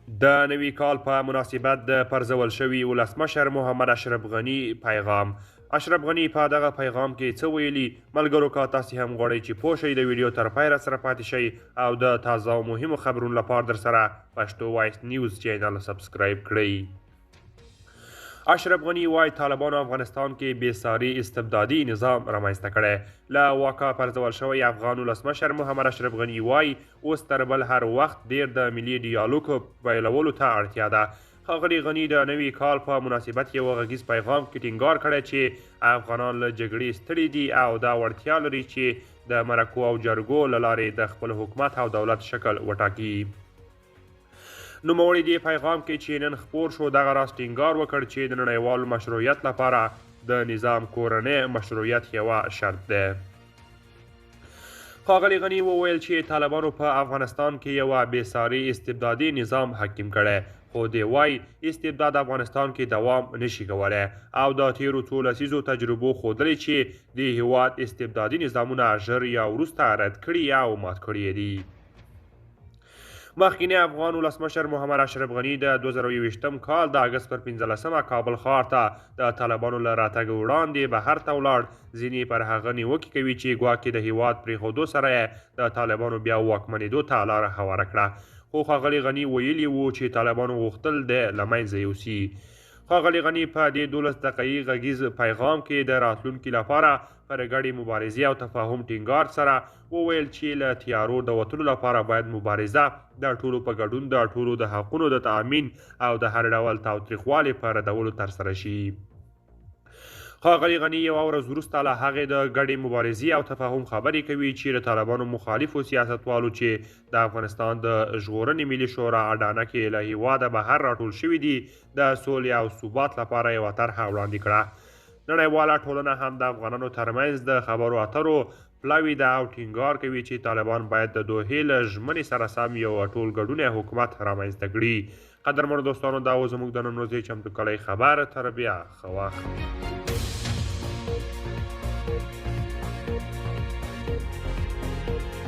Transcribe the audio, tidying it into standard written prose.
د نوي کال په مناسبت د پرځول شوي ولسمشر محمد اشرف غني پیغام. اشرف غني په دغه پیغام کې څه ویلي؟ ملګرو که تاسې هم غواړئ چې پوه شئ د ویډیو تر پای راسره پاتې شئ او د تازه او مهمو خبرونو لپاره در سره پښتو وایس نیوز چینل سبسکرایب کړئ. اشرف غني وایي طالبانو افغانستان کې بېساري استبدادي نظام رامنځته کړی. له واکه پرځول شوی افغان ولسمشر محمد اشرف غني وایي اوس تر بل هر وخت ډیر د ملي ډیالوګ پیلولو ته اړتیا ده. ښاغلي غني د نوي کال په مناسبت یو غږیز پیغام کې ټینګار کړی چې افغانان له جګړې ستړي دي او دا وړتیا لري چې د مرکو او جرګو له لارې د خپل حکومت او دولت شکل وټاکي. نوموړي دې پیغام کې چې نن خپور شو دغه راز ټینګار وکړ چې د نړیوال مشروعیت لپاره د نظام کورنۍ مشروعیت یوه شرط ده. ښاغلي غني وویل چې طالبانو په افغانستان کې یوه بېساري استبدادي نظام حاکم کړی، خو دی وایي استبداد افغانستان کې دوام نشي کولی او د تیرو څو لسیزو تجربو ښودلې چې د هیواد استبدادي نظامونه ژر یا وروسته رد کړي او مات کړي دي. مخکینی افغان ولسمشر محمد اشرف غني د 2021 کال د اګست پر 15 کابل ښار ته د طالبانو له راتګ وړاندې بهر ته ولاړ. ځینې پر هغه نیوکې کوي چې ګواکې د هیواد پرېښودو سره یې د طالبانو بیا واکمنېدو ته لاره هواره کړه، خو ښاغلي غني ویلي وو چې طالبانو غوښتل دی له منځه یوسي. ښاغلي غني په دې 12 دقیقې غږیز پیغام کې د راتلونکي لپاره پر ګډې مبارزې او تفاهم ټینګار سره وویل چې له تیارو د وتلو لپاره باید مبارزه د ټولو په ګډون د ټولو د حقونو د تأمین او د هر ډول تاوتریخوالي په ردولو ترسره شي. ښاغلي غني یوه ورځ وروسته له هغې د ګډې مبارزې او تفاهم خبرې کوي چې د طالبانو مخالفو سیاستوالو چې د افغانستان د ژغورنې ملي شورا اډانه کې له هیواده بهر راټول شوي دي د سولې او ثبات لپاره یوه طرحه وړاندې کړه. نړیواله ټولنه هم د افغانانو ترمنځ د خبرو اترو پلاوي ده او ټینګار کوي چې طالبان باید د دوحې له ژمنې سره سم یو ټول ګډونی حکومت رامنځته کړي. قدرمنو دوستانو دا و زموږ د نن ورځې چمتو کړی خبر. تر بیا ښه وخت.